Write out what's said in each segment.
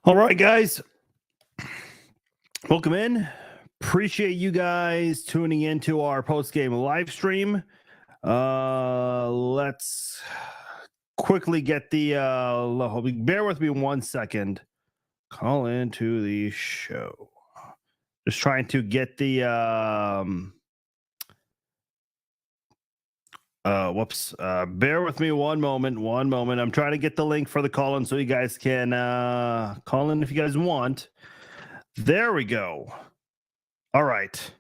All right, guys. Welcome in. Appreciate you guys tuning into our post-game live stream. Let's quickly get the bear with me 1 second. Call into the show. Just trying to get the bear with me one moment. I'm trying to get the link for the call in so you guys can call in if you guys want. There we go. All right.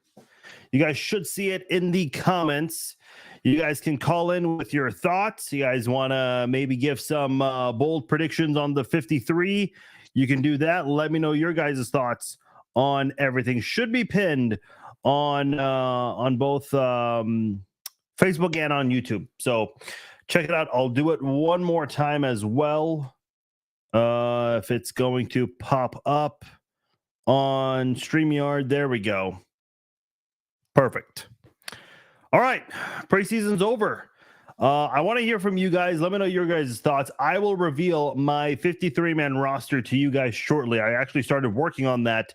You guys should see it in the comments. You guys can call in with your thoughts. You guys want to maybe give some bold predictions on the 53. You can do that. Let me know your guys' thoughts on everything. Should be pinned on both Facebook and on YouTube. So check it out. I'll do it one more time as well. If it's going to pop up on StreamYard. There we go. Perfect. All right. Preseason's over. I want to hear from you guys. Let me know your guys' thoughts. I will reveal my 53-man roster to you guys shortly. I actually started working on that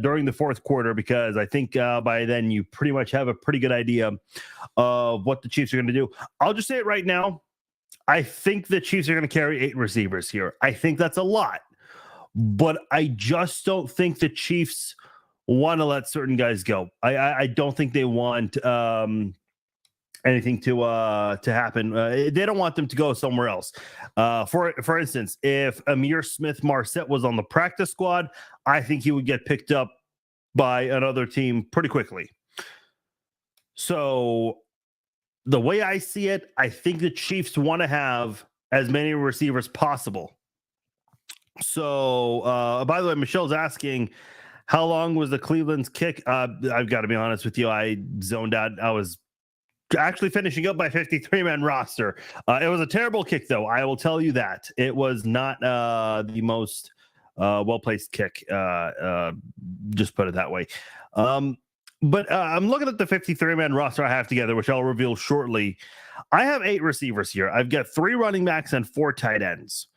during the fourth quarter because I think by then you pretty much have a pretty good idea of what the Chiefs are going to do. I'll just say it right now. I think the Chiefs are going to carry 8 receivers here. I think that's a lot. But I just don't think the Chiefs want to let certain guys go. I don't think they want anything to happen. They don't want them to go somewhere else. For instance, if Amir Smith-Marset was on the practice squad, I think he would get picked up by another team pretty quickly. So the way I see it, I think the Chiefs want to have as many receivers possible. So, by the way, Michelle's asking, how long was the Cleveland's kick? I've got to be honest with you. I zoned out. I was actually finishing up my 53-man roster. It was a terrible kick, though. I will tell you that. It was not the most well-placed kick. Just put it that way. But I'm looking at the 53-man roster I have together, which I'll reveal shortly. I have 8 receivers here. I've got 3 running backs and 4 tight ends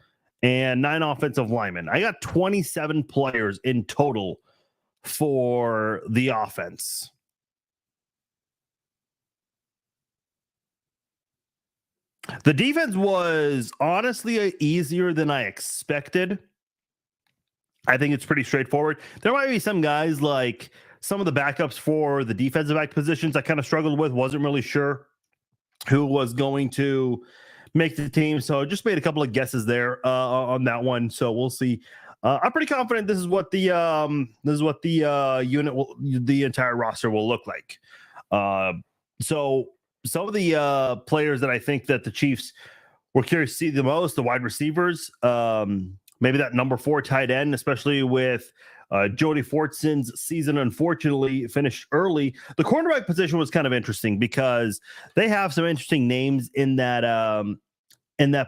and 9 offensive linemen. I got 27 players in total for the offense. The defense was honestly easier than I expected. I think it's pretty straightforward. There might be some guys like some of the backups for the defensive back positions I kind of struggled with. Wasn't really sure who was going to make the team, so just made a couple of guesses there on that one. So we'll see. I'm pretty confident this is what the unit will, the entire roster will look like. So some of the players that I think that the Chiefs were curious to see the most, the wide receivers, maybe that number 4 tight end, especially with Jody Fortson's season unfortunately finished early. The cornerback position was kind of interesting because they have some interesting names in that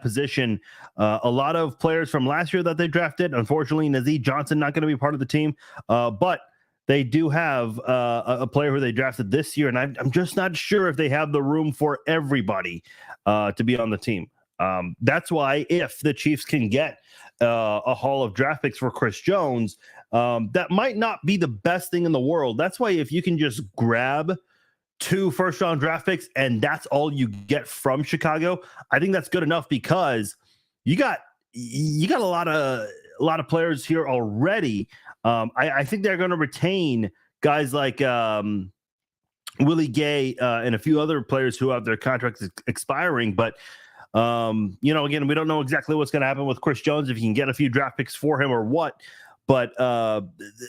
position. A lot of players from last year that they drafted. Unfortunately, Nazeed Johnson not going to be part of the team, but they do have a player who they drafted this year, and I'm just not sure if they have the room for everybody to be on the team. That's why if the Chiefs can get a haul of draft picks for Chris Jones, that might not be the best thing in the world. That's why if you can just grab 2 first-round draft picks and that's all you get from Chicago, I think that's good enough because you got a lot of players here already. I think they're going to retain guys like Willie Gay and a few other players who have their contracts expiring. But, again, we don't know exactly what's going to happen with Chris Jones, if you can get a few draft picks for him or what. But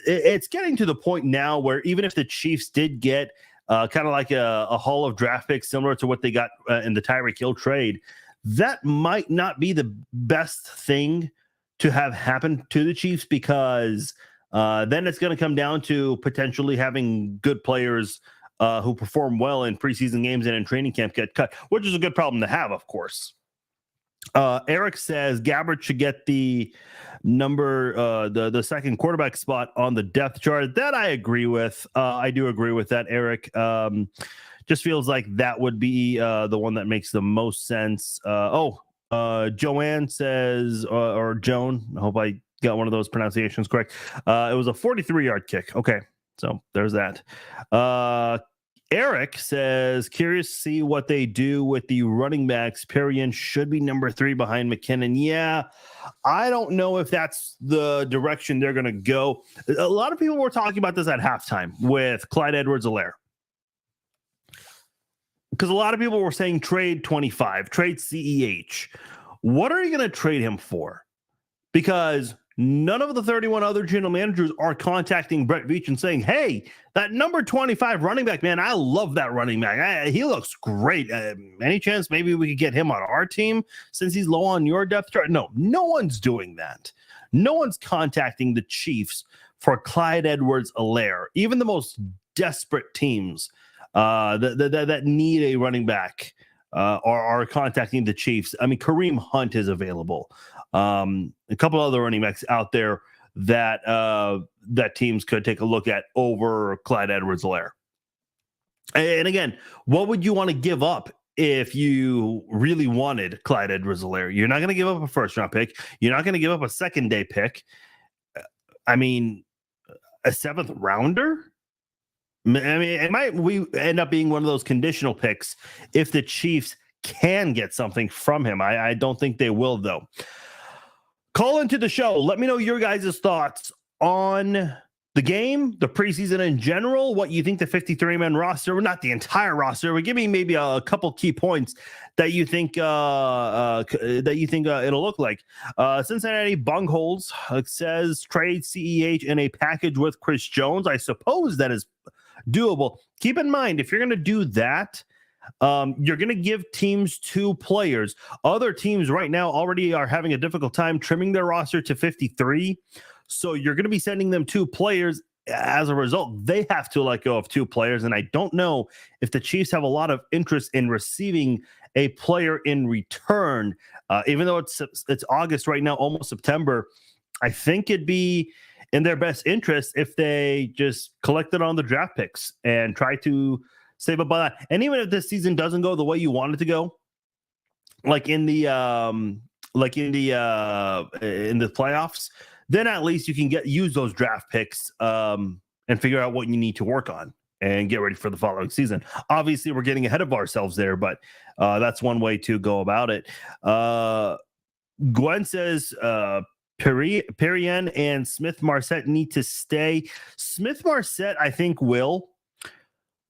it's getting to the point now where even if the Chiefs did get kind of like a haul of draft picks similar to what they got in the Tyreek Hill trade, that might not be the best thing to have happen to the Chiefs because then it's going to come down to potentially having good players who perform well in preseason games and in training camp get cut, which is a good problem to have, of course. Eric says Gabbert should get the the second quarterback spot on the depth chart. That I agree with. I do agree with that, Eric. Just feels like that would be the one that makes the most sense. Joanne says, or Joan, I hope I got one of those pronunciations correct. It was a 43-yard kick. Okay, so there's that. Eric says, curious to see what they do with the running backs. Perrion should be number 3 behind McKinnon. Yeah, I don't know if that's the direction they're going to go. A lot of people were talking about this at halftime with Clyde Edwards-Helaire. Because a lot of people were saying trade 25, trade CEH. What are you going to trade him for? Because none of the 31 other general managers are contacting Brett Veach and saying, hey, that number 25 running back, man, I love that running back. He looks great. Any chance maybe we could get him on our team since he's low on your depth chart? No one's doing that. No one's contacting the Chiefs for Clyde Edwards-Helaire. Even the most desperate teams that need a running back are contacting the Chiefs. I mean, Kareem Hunt is available. A couple other running backs out there that that teams could take a look at over Clyde Edwards-Helaire. And again, what would you want to give up if you really wanted Clyde Edwards-Helaire? You're not going to give up a first-round pick. You're not going to give up a second-day pick. I mean, a 7th rounder? I mean, we end up being one of those conditional picks if the Chiefs can get something from him. I don't think they will, though. Call into the show. Let me know your guys' thoughts on the game, the preseason in general, what you think the 53-man roster, well, not the entire roster, but give me maybe a couple key points that you think it'll look like. Cincinnati Bungholes says trade CEH in a package with Chris Jones. I suppose that is doable. Keep in mind, if you're going to do that, you're going to give teams 2 players. Other teams right now already are having a difficult time trimming their roster to 53. So you're going to be sending them 2 players. As a result, they have to let go of 2 players. And I don't know if the Chiefs have a lot of interest in receiving a player in return. Even though it's August right now, almost September, I think it'd be in their best interest if they just collected on the draft picks and try to save up by that. And even if this season doesn't go the way you want it to go, like in the playoffs, then at least you can use those draft picks and figure out what you need to work on and get ready for the following season. Obviously, we're getting ahead of ourselves there, but that's one way to go about it. Gwen says Perrion and Smith-Marsette need to stay. Smith-Marsette, I think, will.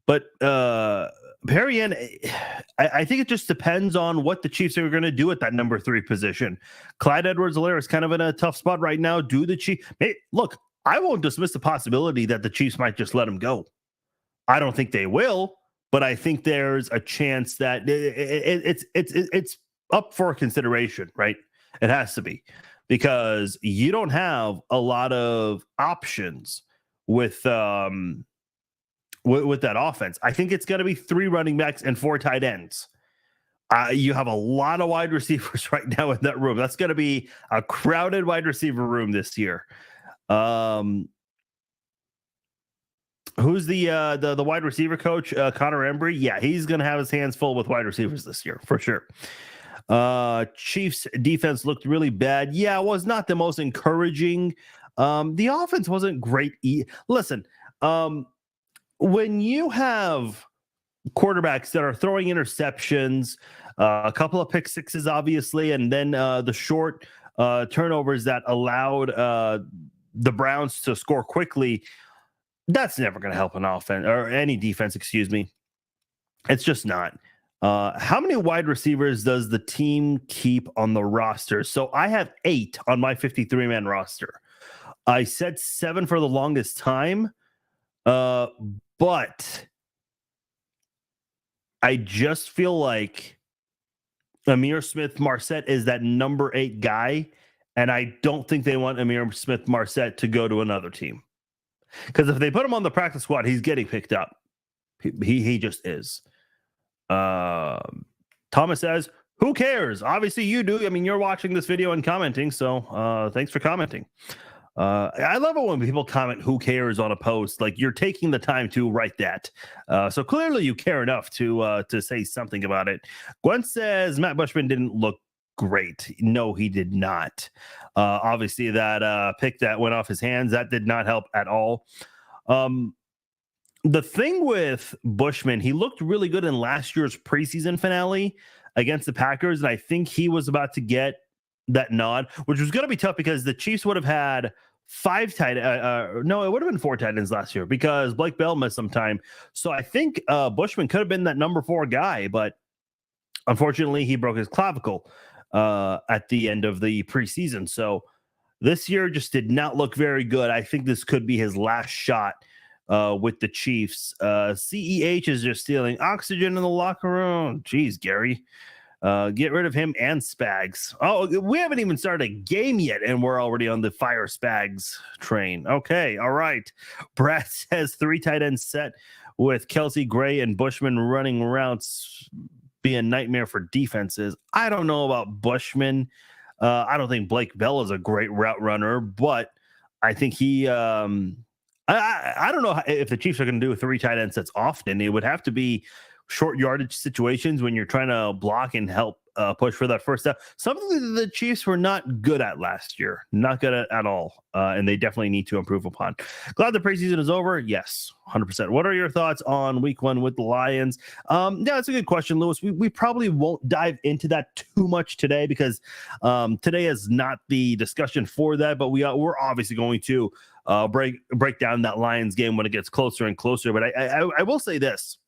But Perrion, I think it just depends on what the Chiefs are going to do at that number 3 position. Clyde Edwards-Helaire is kind of in a tough spot right now. Look, I won't dismiss the possibility that the Chiefs might just let him go. I don't think they will, but I think there's a chance that it's up for consideration, right? It has to be, because you don't have a lot of options with that offense. I think it's going to be 3 running backs and 4 tight ends. You have a lot of wide receivers right now in that room. That's going to be a crowded wide receiver room this year. Who's the wide receiver coach? Connor Embry. Yeah, he's going to have his hands full with wide receivers this year for sure. Chiefs defense looked really bad. Yeah, it was not the most encouraging. The offense wasn't great. Listen, when you have quarterbacks that are throwing interceptions, a couple of pick sixes, obviously, and then the short turnovers that allowed the Browns to score quickly, that's never going to help an offense or any defense, excuse me. It's just not. How many wide receivers does the team keep on the roster? So I have 8 on my 53-man roster. I said 7 for the longest time, but I just feel like Amir Smith-Marsette is that number 8 guy, and I don't think they want Amir Smith-Marsette to go to another team. Because if they put him on the practice squad, he's getting picked up. He just is. Thomas says, who cares? Obviously you do. I mean, you're watching this video and commenting, so thanks for commenting. I love it when people comment who cares on a post. Like, you're taking the time to write that. So clearly you care enough to say something about it. Gwen says Matt Bushman didn't look great. No, he did not. Obviously, that pick that went off his hands, that did not help at all. Um, the thing with Bushman, he looked really good in last year's preseason finale against the Packers, and I think he was about to get that nod, which was going to be tough because the Chiefs would have had no, it would have been 4 tight ends last year because Blake Bell missed some time. So I think Bushman could have been that number 4 guy, but unfortunately he broke his clavicle at the end of the preseason. So this year just did not look very good. I think this could be his last shot with the Chiefs. CEH is just stealing oxygen in the locker room. Jeez, Gary. Get rid of him and Spags. Oh, we haven't even started a game yet, and we're already on the fire Spags train. Okay, all right. Brad says 3 tight ends set with Kelsey, Gray, and Bushman running routes be a nightmare for defenses. I don't know about Bushman. I don't think Blake Bell is a great route runner, but I think he I don't know if the Chiefs are going to do 3 tight end sets often. It would have to be short yardage situations when you're trying to block and help push for that first down. Something that the Chiefs were not good at last year. Not good at all. And they definitely need to improve upon. Glad the preseason is over. Yes, 100%. What are your thoughts on week 1 with the Lions? Yeah, that's a good question, Lewis. We probably won't dive into that too much today because today is not the discussion for that, but we're obviously going to break down that Lions game when it gets closer and closer. But I will say this.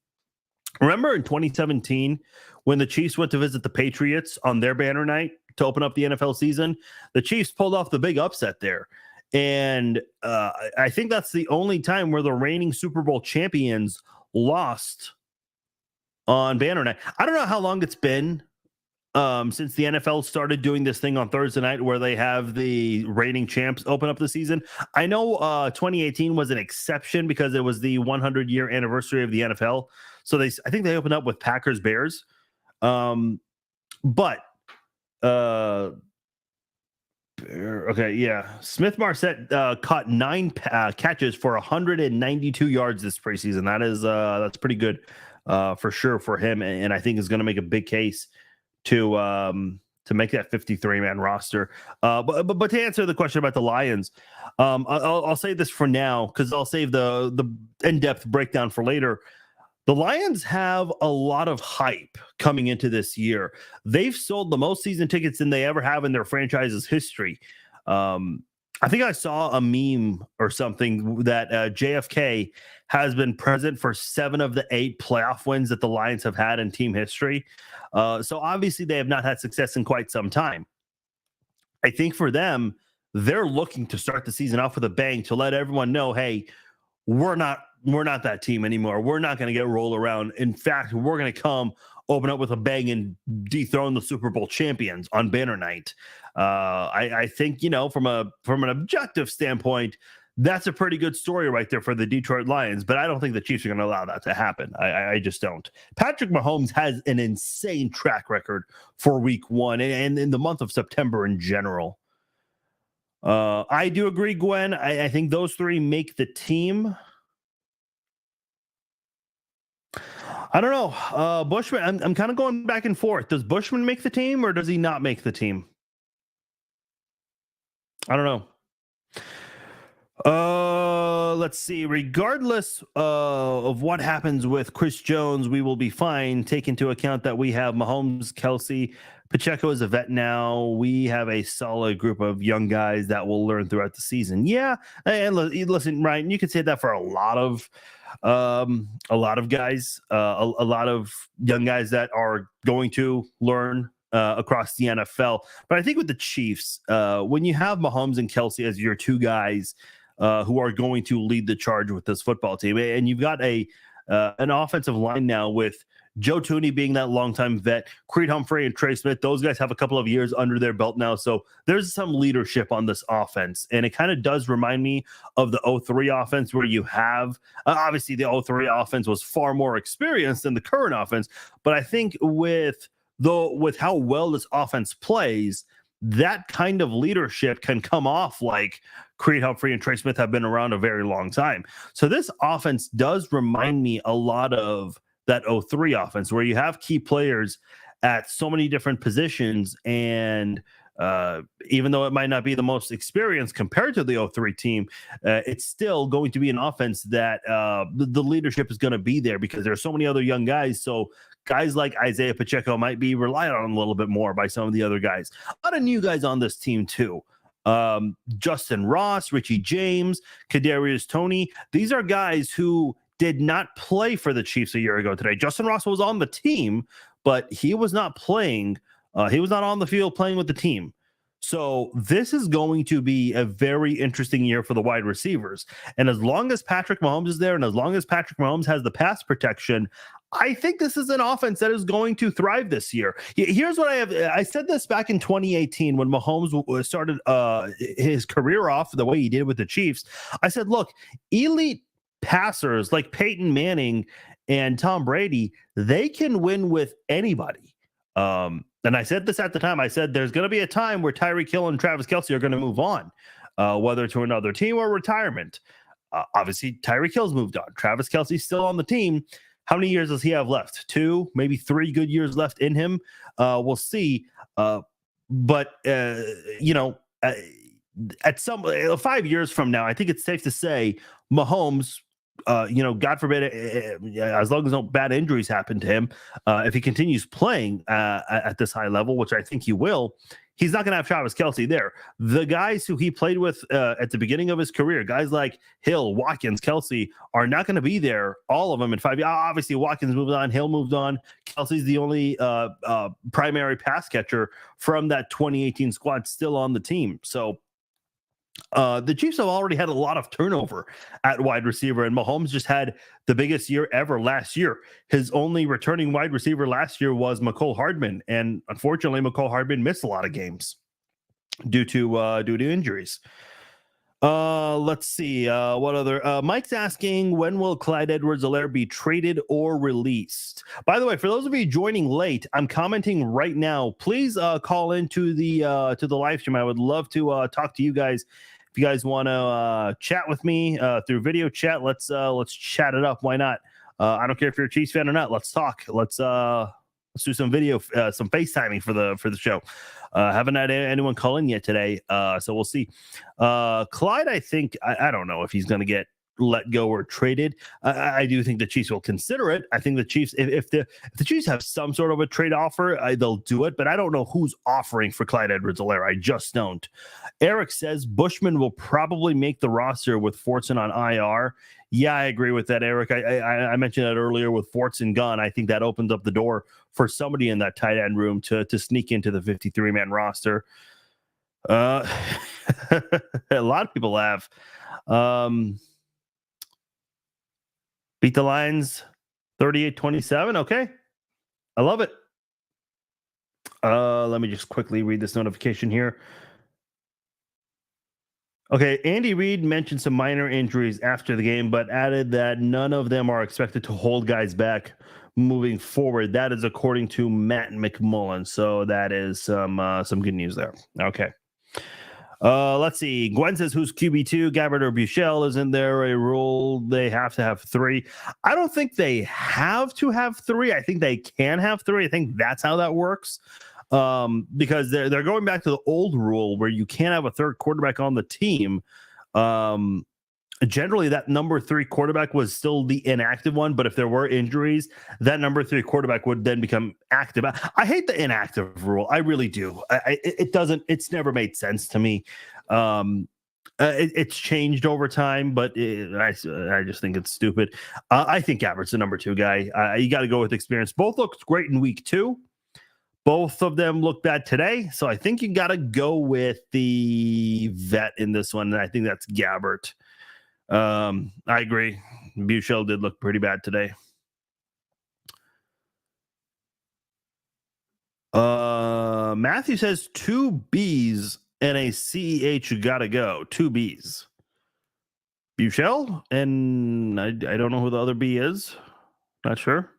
Remember in 2017 when the Chiefs went to visit the Patriots on their banner night to open up the NFL season? The Chiefs pulled off the big upset there. And I think that's the only time where the reigning Super Bowl champions lost on banner night. I don't know how long it's been since the NFL started doing this thing on Thursday night where they have the reigning champs open up the season. I know 2018 was an exception because it was the 100-year anniversary of the NFL. So I think they opened up with Packers Bears. But okay, yeah. Smith Marset caught 9 catches for 192 yards this preseason. That's pretty good for sure for him, and I think is going to make a big case to make that 53-man roster. But to answer the question about the Lions, I'll say this for now because I'll save the in-depth breakdown for later. The Lions have a lot of hype coming into this year. They've sold the most season tickets than they ever have in their franchise's history. I think I saw a meme or something that JFK has been present for 7 of the 8 playoff wins that the Lions have had in team history. So obviously they have not had success in quite some time. I think for them, they're looking to start the season off with a bang to let everyone know, hey, we're not that team anymore. We're not going to get rolled around. In fact, we're going to come open up with a bang and dethrone the Super Bowl champions on banner night. I think, from an objective standpoint, that's a pretty good story right there for the Detroit Lions, but I don't think the Chiefs are going to allow that to happen. I just don't. Patrick Mahomes has an insane track record for week 1 and in the month of September in general. I do agree, Gwen. I think those 3 make the team. I don't know. Bushman, I'm kind of going back and forth. Does Bushman make the team or does he not make the team? I don't know. Let's see. Regardless of what happens with Chris Jones, we will be fine. Take into account that we have Mahomes, Kelsey, Pacheco is a vet now. We have a solid group of young guys that will learn throughout the season. Yeah, and listen, Ryan, you could say that for a lot of guys, a lot of young guys that are going to learn across the NFL. But I think with the Chiefs, when you have Mahomes and Kelsey as your 2 guys who are going to lead the charge with this football team, and you've got an offensive line now with Joe Tooney being that longtime vet, Creed Humphrey and Trey Smith, those guys have a couple of years under their belt now. So there's some leadership on this offense. And it kind of does remind me of the 03 offense where you have, obviously the 03 offense was far more experienced than the current offense. But I think with how well this offense plays, that kind of leadership can come off like Creed Humphrey and Trey Smith have been around a very long time. So this offense does remind me a lot of that 03 offense where you have key players at so many different positions. And even though it might not be the most experienced compared to the 03 team, it's still going to be an offense that the leadership is going to be there because there are so many other young guys. So guys like Isaiah Pacheco might be relied on a little bit more by some of the other guys. A lot of new guys on this team too. Justin Ross, Richie James, Kadarius Toney. These are guys who did not play for the Chiefs a year ago today. Justin Ross was on the team, but he was not playing. He was not on the field playing with the team. So this is going to be a very interesting year for the wide receivers. And as long as Patrick Mahomes is there and as long as Patrick Mahomes has the pass protection, I think this is an offense that is going to thrive this year. Here's what I have. I said this back in 2018 when Mahomes started his career off the way he did with the Chiefs. I said, look, elite passers like Peyton Manning and Tom Brady, they can win with anybody. And I said this at the time. I said there's going to be a time where Tyreek Hill and Travis Kelce are going to move on, whether to another team or retirement. Obviously, Tyreek Hill's moved on. Travis Kelce's still on the team. How many years does he have left? 2, maybe 3 good years left in him. We'll see. But at some 5 years from now, I think it's safe to say Mahomes, God forbid, as long as no bad injuries happen to him, if he continues playing at this high level, which I think he will, he's not going to have Travis Kelce there. The guys who he played with at the beginning of his career, guys like Hill, Watkins, Kelce, are not going to be there, all of them in 5 years. Obviously, Watkins moved on, Hill moved on. Kelce's the only primary pass catcher from that 2018 squad still on the team. So the Chiefs have already had a lot of turnover at wide receiver, and Mahomes just had the biggest year ever last year. His only returning wide receiver last year was Mecole Hardman, and unfortunately, Mecole Hardman missed a lot of games due to injuries. Let's see. What other? Mike's asking, when will Clyde Edwards-Helaire be traded or released? By the way, for those of you joining late, I'm commenting right now. Please call into the live stream. I would love to talk to you guys. If you guys want to chat with me through video chat, let's chat it up. Why not? I don't care if you're a Chiefs fan or not. Let's talk. Let's do some video, some FaceTiming for the show. Haven't had anyone call in yet today, so we'll see. Clyde, I think I don't know if he's going to get let go or traded. I do think the Chiefs will consider it. I think the Chiefs, if the Chiefs have some sort of a trade offer, they'll do it. But I don't know who's offering for Clyde Edwards-Helaire. I just don't. Eric says Bushman will probably make the roster with Fortson on IR. Yeah, I agree with that, Eric. I mentioned that earlier with Fortson gone. I think that opens up the door for somebody in that tight end room to sneak into the 53-man roster. A lot of people have. Beat the Lions 38-27. Okay. I love it. Let me just quickly read this notification here. Okay, Andy Reid mentioned some minor injuries after the game, but added that none of them are expected to hold guys back moving forward. That is according to Matt McMullen. So that is some good news there. Okay. Let's see. Gwen says, who's QB2? Gabbert or Buechele? Isn't there a rule they have to have 3? I don't think they have to have 3. I think they can have 3. I think that's how that works. Because they're going back to the old rule where you can't have a third quarterback on the team. Generally, that number 3 quarterback was still the inactive one, but if there were injuries, that number 3 quarterback would then become active. I hate the inactive rule. I really do. It's never made sense to me. It's changed over time, but I just think it's stupid. I think Gabbert's the number 2 guy. You got to go with experience. Both looked great in week 2. Both of them look bad today, so I think you got to go with the vet in this one, and I think that's Gabbert. I agree. Buechele did look pretty bad today. Matthew says 2 B's and a CEH gotta go. 2 B's. Buechele, and I don't know who the other B is. Not sure.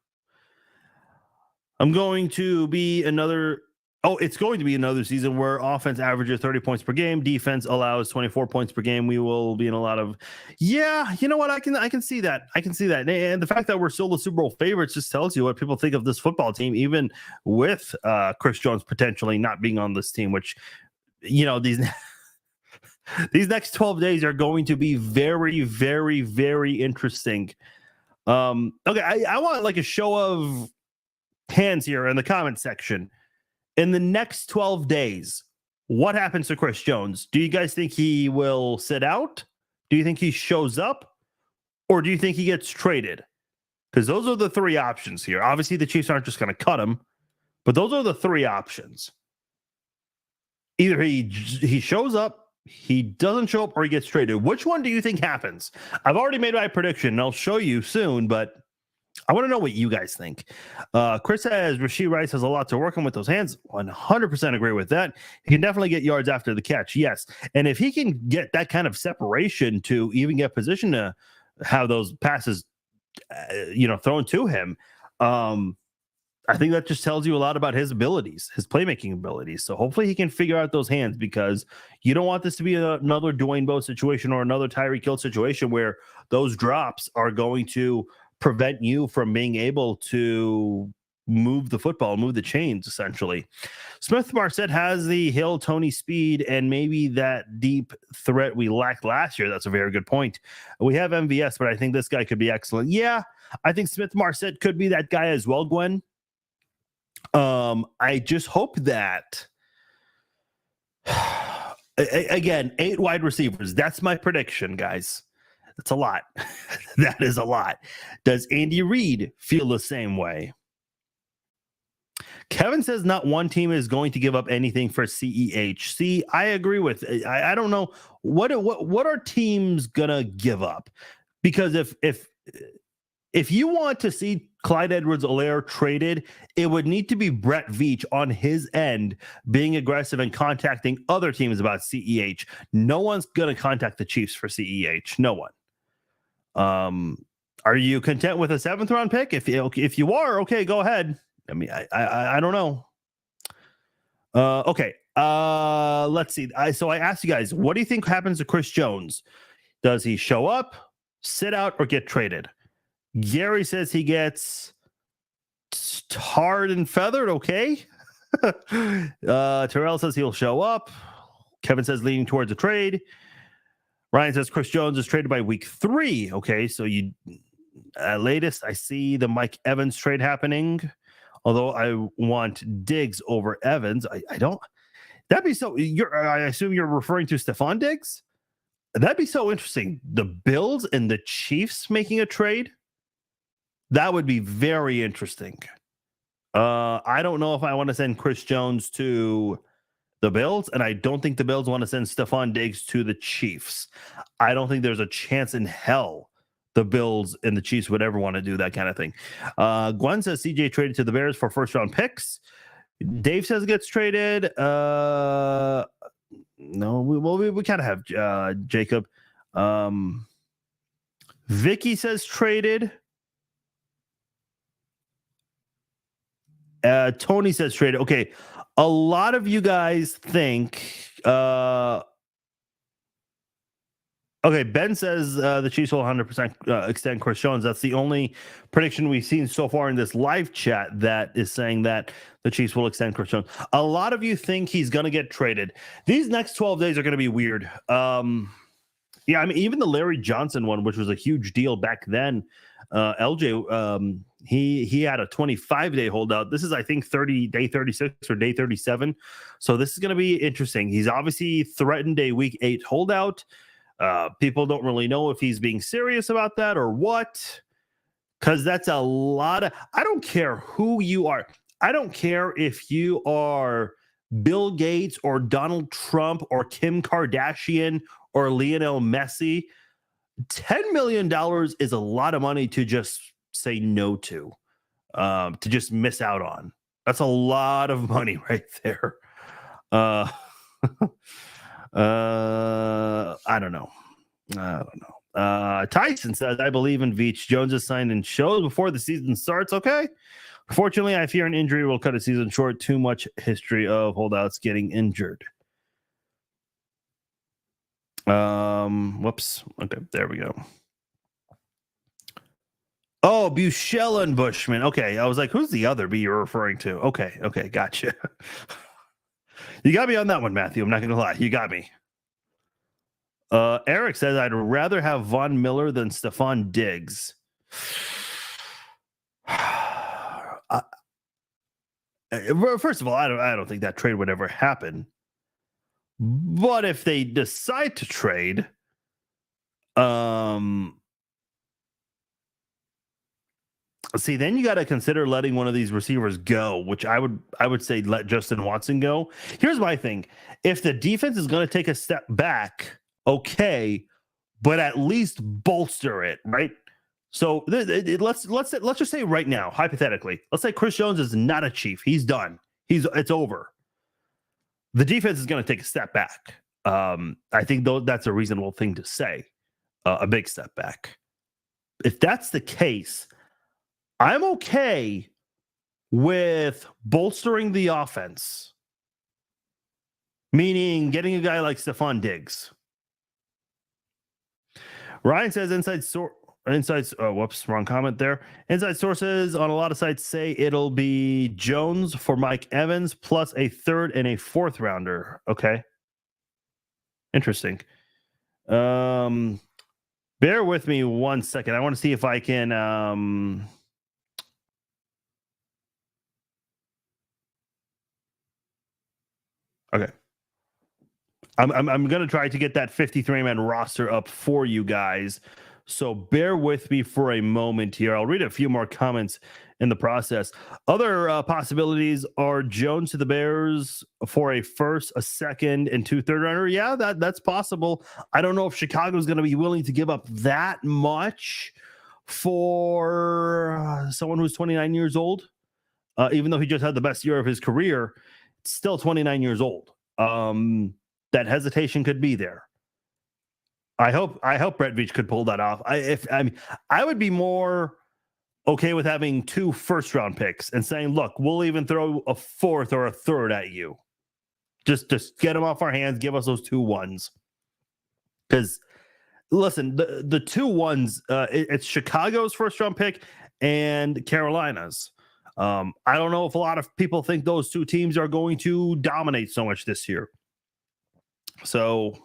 I'm going to be another Oh, it's going to be another season where offense averages 30 points per game, defense allows 24 points per game. We will be in a lot of, yeah, you know what? I can see that. I can see that. And the fact that we're still the Super Bowl favorites just tells you what people think of this football team, even with Chris Jones potentially not being on this team, which, you know, these next 12 days are going to be very, very, very interesting. Okay, I want like a show of hands here in the comment section. In the next 12 days, what happens to Chris Jones? Do you guys think he will sit out? Do you think he shows up? Or do you think he gets traded? Because those are the three options here. Obviously, the Chiefs aren't just going to cut him, but those are the three options. Either he shows up, he doesn't show up, or he gets traded. Which one do you think happens? I've already made my prediction, and I'll show you soon, but I want to know what you guys think. Chris says Rashee Rice has a lot to work on with those hands. 100% agree with that. He can definitely get yards after the catch. Yes. And if he can get that kind of separation to even get position to have those passes, thrown to him, I think that just tells you a lot about his abilities, his playmaking abilities. So hopefully he can figure out those hands, because you don't want this to be another Dwayne Bowe situation or another Tyreek Hill situation where those drops are going to prevent you from being able to move the football, move the chains, essentially. Smith Marset has the Hill, Tony speed, and maybe that deep threat we lacked last year. That's a very good point. We have MVS, but I think this guy could be excellent. Yeah, I think Smith Marset could be that guy as well, Gwen. I just hope that again, 8 wide receivers. That's my prediction, guys. That's a lot. That is a lot. Does Andy Reid feel the same way? Kevin says not one team is going to give up anything for CEH. See, I agree with. I don't know what are teams gonna give up, because if you want to see Clyde Edwards-Helaire traded, it would need to be Brett Veach on his end being aggressive and contacting other teams about CEH. No one's going to contact the Chiefs for CEH. No one. Are you content with a 7th round pick? If you are, okay, go ahead. I mean, I don't know. Okay. Let's see. So I asked you guys, what do you think happens to Chris Jones? Does he show up, sit out, or get traded? Gary says he gets tarred and feathered. Okay. Terrell says he'll show up. Kevin says leaning towards a trade. Ryan says Chris Jones is traded by week 3. Okay. So you latest, I see the Mike Evans trade happening. Although I want Diggs over Evans. I don't. That'd be so. I assume you're referring to Stephon Diggs. That'd be so interesting. The Bills and the Chiefs making a trade. That would be very interesting. I don't know if I want to send Chris Jones to the Bills, and I don't think the Bills want to send Stephon Diggs to the Chiefs. I don't think there's a chance in hell the Bills and the Chiefs would ever want to do that kind of thing. Gwen says CJ traded to the Bears for 1st-round picks. Dave says gets traded. No, we kind of have Jacob. Vicky says traded. Tony says traded. Okay, a lot of you guys think. Okay, Ben says the Chiefs will 100% extend Chris Jones. That's the only prediction we've seen so far in this live chat that is saying that the Chiefs will extend Chris Jones. A lot of you think he's going to get traded. These next 12 days are going to be weird. Yeah, I mean, even the Larry Johnson one, which was a huge deal back then, LJ, he had a 25-day holdout. This is, I think, day 36 or day 37. So this is going to be interesting. He's obviously threatened a week 8 holdout. People don't really know if he's being serious about that or what, because that's a lot of. I don't care who you are. I don't care if you are Bill Gates or Donald Trump or Kim Kardashian or Lionel Messi. $10 million is a lot of money to just say no to just miss out on. That's a lot of money right there. I don't know. Tyson says, I believe in Veach. Jones is signed in shows before the season starts. Okay. Fortunately, I fear an injury will cut a season short. Too much history of holdouts getting injured. Whoops. Okay, there we go. Oh, Buechele and Bushman. Okay, I was like, who's the other B you're referring to? Okay, gotcha. You got me on that one, Matthew. I'm not going to lie. You got me. Eric says, I'd rather have Von Miller than Stephon Diggs. First of all, I don't think that trade would ever happen. But if they decide to trade, see, then you got to consider letting one of these receivers go, which I would say let Justin Watson go. Here's my thing: if the defense is going to take a step back, okay, but at least bolster it, right? So let's just say right now, hypothetically, let's say Chris Jones is not a Chief; he's done. It's over. The defense is going to take a step back. I think that's a reasonable thing to say, a big step back. If that's the case, I'm okay with bolstering the offense, meaning getting a guy like Stephon Diggs. Ryan says wrong comment there. Inside sources on a lot of sites say it'll be Jones for Mike Evans plus a third and a fourth rounder. Okay. Interesting. Bear with me 1 second. I want to see if I can okay. I'm going to try to get that 53-man roster up for you guys. So bear with me for a moment here. I'll read a few more comments in the process. Other possibilities are Jones to the Bears for a first, a second, and 2 third rounder. Yeah, that's possible. I don't know if Chicago's going to be willing to give up that much for someone who's 29 years old. Even though he just had the best year of his career, still 29 years old. That hesitation could be there. I hope Brett Veach could pull that off. I would be more okay with having 2 first-round picks and saying, look, we'll even throw a fourth or a third at you. Just get them off our hands. Give us those 2 ones. Because, listen, the 2 ones, it's Chicago's first-round pick and Carolina's. I don't know if a lot of people think those 2 teams are going to dominate so much this year. So,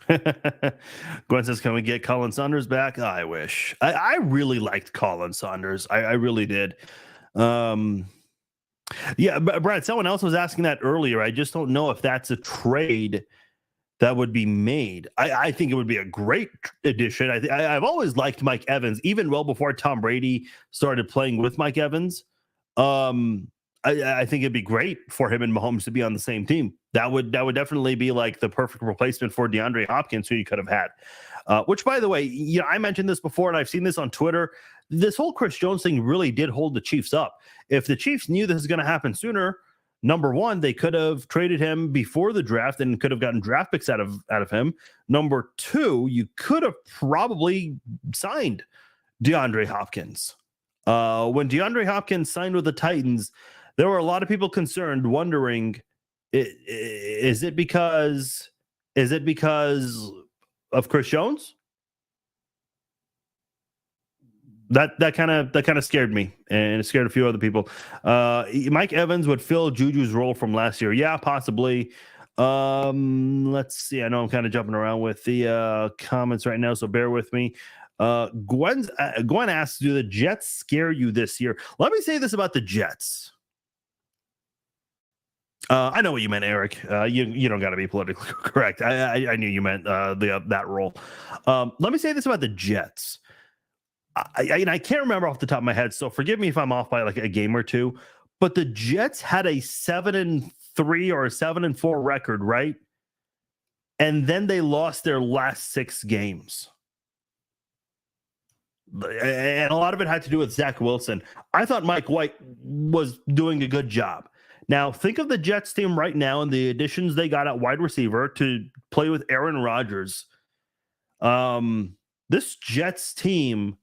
Gwen says, can we get Colin Saunders back? I wish. I really liked Colin Saunders. I really did. Yeah, but Brad, someone else was asking that earlier. I just don't know if that's a trade that would be made. I think it would be a great addition. I've always liked Mike Evans, even well before Tom Brady started playing with Mike Evans. I think it'd be great for him and Mahomes to be on the same team. That would definitely be like the perfect replacement for DeAndre Hopkins, who you could have had. Which, by the way, I mentioned this before, and I've seen this on Twitter. This whole Chris Jones thing really did hold the Chiefs up. If the Chiefs knew this was going to happen sooner, number one, they could have traded him before the draft and could have gotten draft picks out of him. Number two, you could have probably signed DeAndre Hopkins. When DeAndre Hopkins signed with the Titans, there were a lot of people concerned, wondering, is it because of Chris Jones? That kind of scared me, and it scared a few other people. Mike Evans would fill Juju's role from last year. Yeah, possibly. Let's see. I know I'm kind of jumping around with the comments right now, so bear with me. Gwen asks, do the Jets scare you this year? Let me say this about the Jets. I know what you meant, Eric. You don't got to be politically correct. I knew you meant that role. Let me say this about the Jets. I can't remember off the top of my head, so forgive me if I'm off by like a game or two. But the Jets had a 7-3 or a 7-4 record, right? And then they lost their last 6 games. And a lot of it had to do with Zach Wilson. I thought Mike White was doing a good job. Now, think of the Jets team right now and the additions they got at wide receiver to play with Aaron Rodgers. This Jets team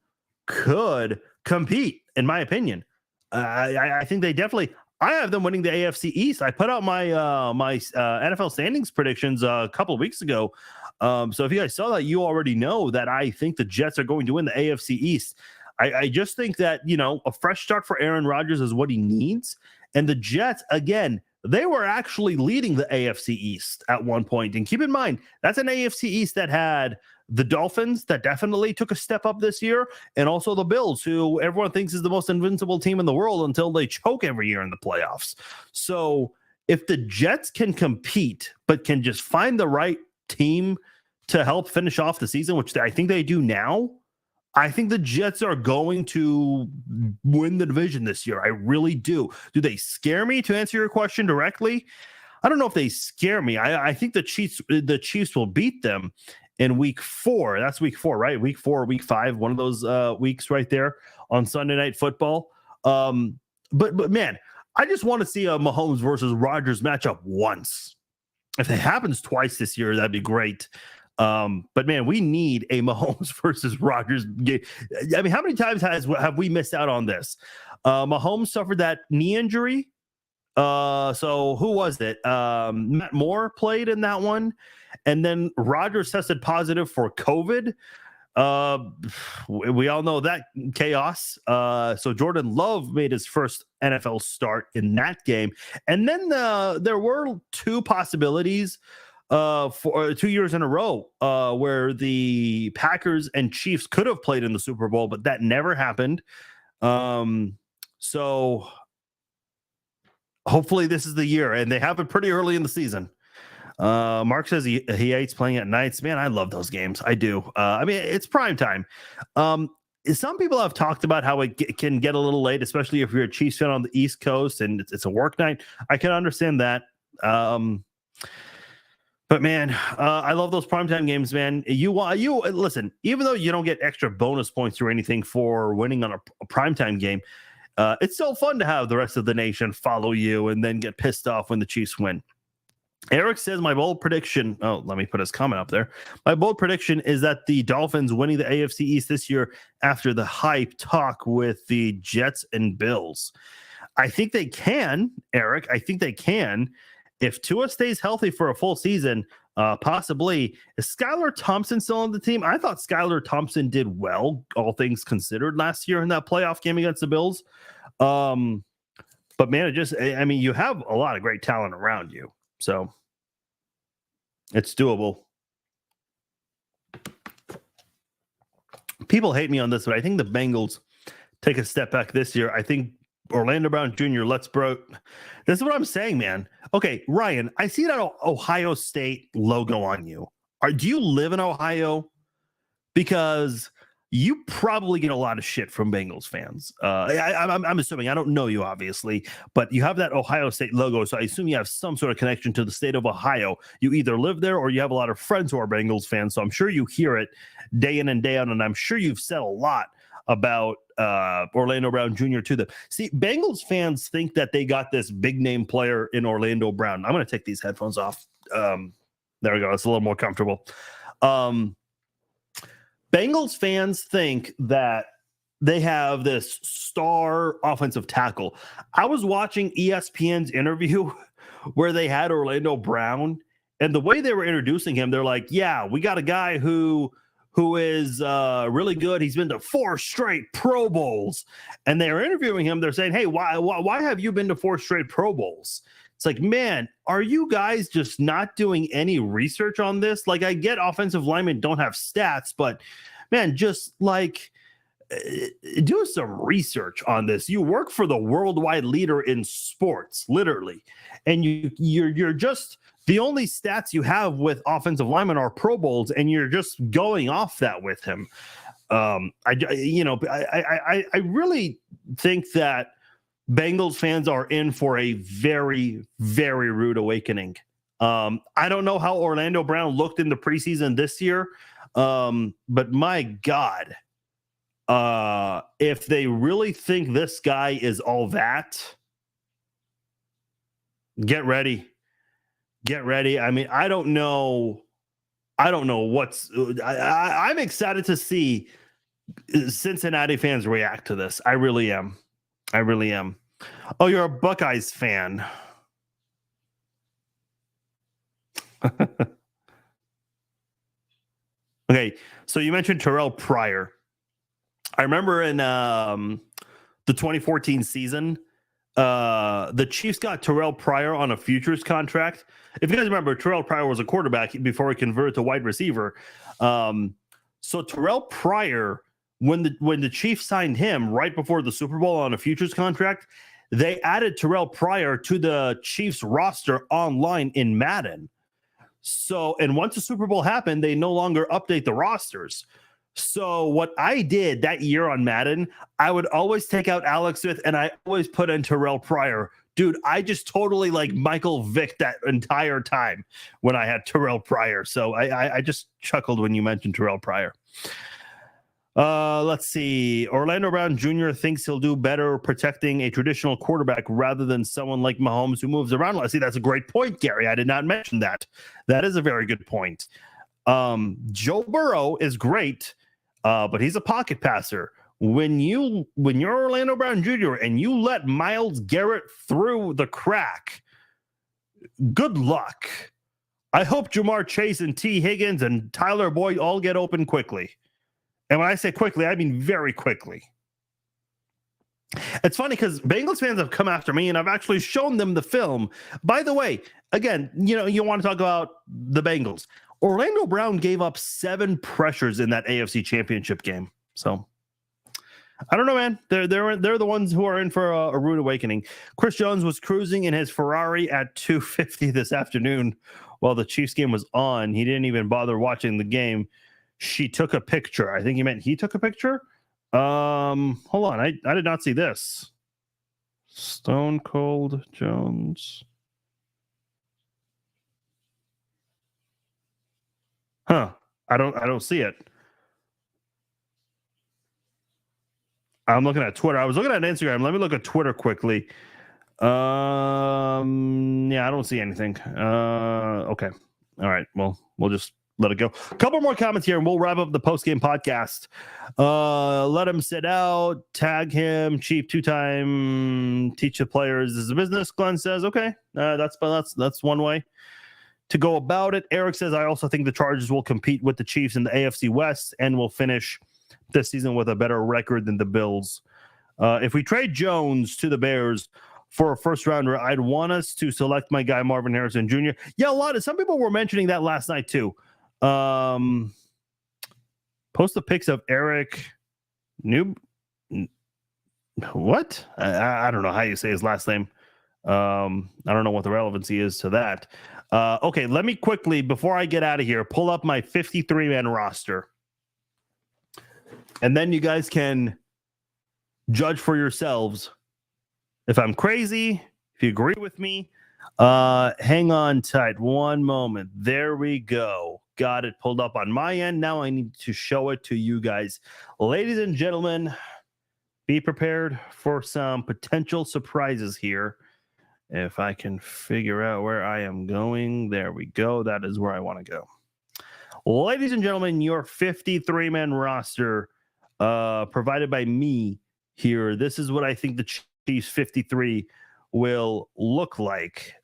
could compete, in my opinion. I think they definitely. I have them winning the AFC East. I put out my NFL standings predictions a couple of weeks ago. So if you guys saw that, you already know that I think the Jets are going to win the AFC East. I just think that, a fresh start for Aaron Rodgers is what he needs. And the Jets, again, they were actually leading the AFC East at one point. And keep in mind, that's an AFC East that had the Dolphins that definitely took a step up this year, and also the Bills, who everyone thinks is the most invincible team in the world until they choke every year in the playoffs. So if the Jets can compete, but can just find the right team to help finish off the season, which I think they do now, I think the Jets are going to win the division this year. I really do. Do they scare me, to answer your question directly? I don't know if they scare me. I think the Chiefs will beat them in week 4. That's week 4, right? Week 4, week 5, one of those weeks right there on Sunday Night Football. But man, I just want to see a Mahomes versus Rodgers matchup once. If it happens twice this year, that'd be great. But man, we need a Mahomes versus Rodgers game. I mean, how many times have we missed out on this? Mahomes suffered that knee injury. So who was it? Matt Moore played in that one. And then Rodgers tested positive for COVID. We all know that chaos. So Jordan Love made his first NFL start in that game. And then there were 2 possibilities for 2 years in a row where the Packers and Chiefs could have played in the Super Bowl, but that never happened. So hopefully this is the year, and they have it pretty early in the season. Mark says he hates playing at nights. Man, I love those games. I do. I mean, it's prime time. Some people have talked about how it can get a little late, especially if you're a Chiefs fan on the East Coast and it's a work night. I can understand that. But man, I love those primetime games, man. You listen, even though you don't get extra bonus points or anything for winning on a primetime game, it's still fun to have the rest of the nation follow you and then get pissed off when the Chiefs win. Eric says my bold prediction. Oh, let me put his comment up there. My bold prediction is that the Dolphins winning the AFC East this year after the hype talk with the Jets and Bills. I think they can, Eric. I think they can. If Tua stays healthy for a full season, possibly. Is Skylar Thompson still on the team? I thought Skylar Thompson did well, all things considered, last year in that playoff game against the Bills. But man, you have a lot of great talent around you. So it's doable. People hate me on this, but I think the Bengals take a step back this year. I think Orlando Brown Jr., this is what I'm saying, man. Okay, Ryan, I see that Ohio State logo on you. Do you live in Ohio? Because you probably get a lot of shit from Bengals fans. I'm assuming. I don't know you, obviously, but you have that Ohio State logo, so I assume you have some sort of connection to the state of Ohio. You either live there or you have a lot of friends who are Bengals fans, so I'm sure you hear it day in and day out, and I'm sure you've said a lot about Orlando Brown Jr. to them. See, Bengals fans think that they got this big-name player in Orlando Brown. I'm going to take these headphones off. There we go. It's a little more comfortable. Bengals fans think that they have this star offensive tackle. I was watching ESPN's interview where they had Orlando Brown, and the way they were introducing him, they're like, yeah, we got a guy who is really good. He's been to 4 straight Pro Bowls. And they're interviewing him. They're saying, hey, why have you been to 4 straight Pro Bowls? It's like, man, are you guys just not doing any research on this? Like, I get offensive linemen don't have stats, but man, just like do some research on this. You work for the worldwide leader in sports, literally. And you're just the only stats you have with offensive linemen are Pro Bowls, and you're just going off that with him. I really think that Bengals fans are in for a very, very rude awakening. I don't know how Orlando Brown looked in the preseason this year, but my God, if they really think this guy is all that, get ready. Get ready. I mean, I don't know what's. I'm excited to see Cincinnati fans react to this. I really am. I really am. Oh, you're a Buckeyes fan. Okay, so you mentioned Terrell Pryor. I remember in the 2014 season, the Chiefs got Terrell Pryor on a futures contract. If you guys remember, Terrell Pryor was a quarterback before he converted to wide receiver. So Terrell Pryor, when the Chiefs signed him right before the Super Bowl on a futures contract, they added Terrell Pryor to the Chiefs roster online in Madden. So, and once the Super Bowl happened, they no longer update the rosters. So what I did that year on Madden, I would always take out Alex Smith and I always put in Terrell Pryor. Dude, I just totally like Michael Vick that entire time when I had Terrell Pryor. So I just chuckled when you mentioned Terrell Pryor. Let's see. Orlando Brown Jr. thinks he'll do better protecting a traditional quarterback rather than someone like Mahomes who moves around. Let's see. That's a great point, Gary. I did not mention that. That is a very good point. Joe Burrow is great, but he's a pocket passer. When you're Orlando Brown Jr. and you let Myles Garrett through the crack, good luck. I hope Jamar Chase and T. Higgins and Tyler Boyd all get open quickly. And when I say quickly, I mean very quickly. It's funny because Bengals fans have come after me and I've actually shown them the film. By the way, again, you want to talk about the Bengals. Orlando Brown gave up 7 pressures in that AFC Championship game. So I don't know, man. They're the ones who are in for a rude awakening. Chris Jones was cruising in his Ferrari at 2:50 this afternoon while the Chiefs game was on. He didn't even bother watching the game. She took a picture. I think he meant he took a picture. Hold on. I did not see this. Stone Cold Jones. Huh. I don't see it. I'm looking at Twitter. I was looking at Instagram. Let me look at Twitter quickly. Yeah, I don't see anything. Okay. All right. Well, we'll just let it go. A couple more comments here, and we'll wrap up the post-game podcast. Let him sit out. Tag him. Cheap 2-time. Teach the players this is a business. Glenn says, okay, that's one way to go about it. Eric says, I also think the Chargers will compete with the Chiefs in the AFC West and will finish this season with a better record than the Bills. If we trade Jones to the Bears for a first rounder, I'd want us to select my guy Marvin Harrison Jr. Yeah, some people were mentioning that last night too. Post the pics of Eric Noob. What? I don't know how you say his last name. I don't know what the relevancy is to that. Okay, let me quickly, before I get out of here, pull up my 53-man roster. And then you guys can judge for yourselves if I'm crazy, if you agree with me. Hang on tight. One moment. There we go. Got it pulled up on my end. Now I need to show it to you guys. Ladies and gentlemen, be prepared for some potential surprises here. If I can figure out where I am going, there we go. That is where I want to go. Ladies and gentlemen, your 53-man roster provided by me here. This is what I think the Chiefs 53 will look like.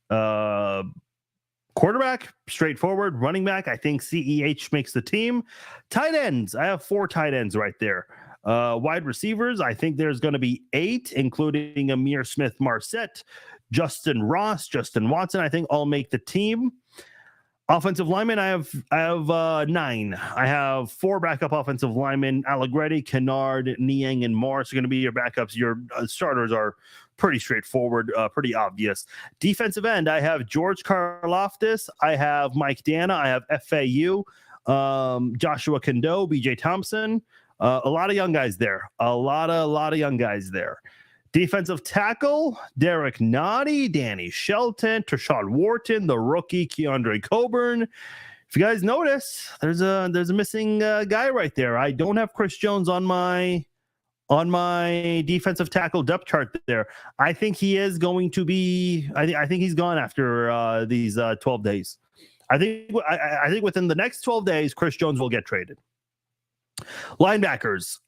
Quarterback, straightforward. Running back, I think CEH makes the team. Tight ends, I have 4 tight ends right there. Wide receivers, I think there's going to be 8, including Amir Smith-Marset, Justin Ross, Justin Watson, I think all make the team. Offensive linemen, I have 9. I have 4 backup offensive linemen. Allegretti, Kennard, Niang, and Morris are going to be your backups. Your starters are pretty straightforward, pretty obvious. Defensive end, I have George Karlaftis. I have Mike Dana. I have FAU, Joshua Kendo, BJ Thompson. A lot of young guys there. A lot of young guys there. Defensive tackle, Derek Nottie, Danny Shelton, Trashad Wharton, the rookie, Keandre Coburn. If you guys notice, there's a missing guy right there. I don't have Chris Jones on my defensive tackle depth chart there. I think he is going to be. I think he's gone after these 12 days. I think within the next 12 days, Chris Jones will get traded. Linebackers.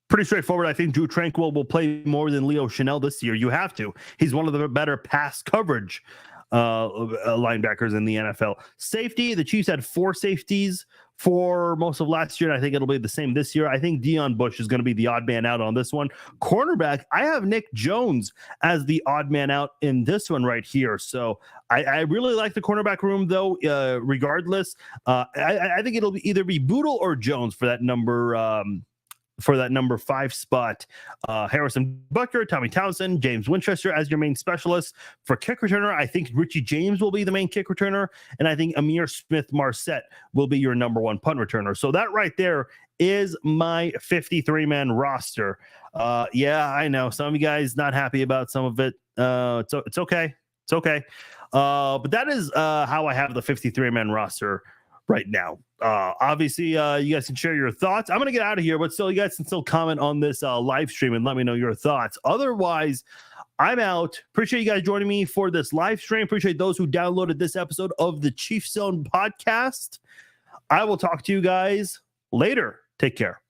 Pretty straightforward. I think Drew Tranquil will play more than Leo Chanel this year. You have to. He's one of the better pass coverage linebackers in the NFL. Safety, the Chiefs had 4 safeties for most of last year, and I think it'll be the same this year. I think Deion Bush is going to be the odd man out on this one. Cornerback, I have Nick Jones as the odd man out in this one right here. So I really like the cornerback room, though, regardless. I think it'll either be Boodle or Jones for that number 5 spot. Harrison Butker, Tommy Townsend, James Winchester as your main specialist. For kick returner, I think Richie James will be the main kick returner, and I think Amir Smith-Marset will be your number 1 punt returner. So that right there is my 53-man roster. Yeah, I know some of you guys not happy about some of it. It's okay. It's okay. But that is how I have the 53-man roster right now. Obviously, you guys can share your thoughts. I'm going to get out of here, but still, you guys can still comment on this live stream and let me know your thoughts. Otherwise, I'm out. Appreciate you guys joining me for this live stream. Appreciate those who downloaded this episode of the Chief Zone podcast. I will talk to you guys later. Take care.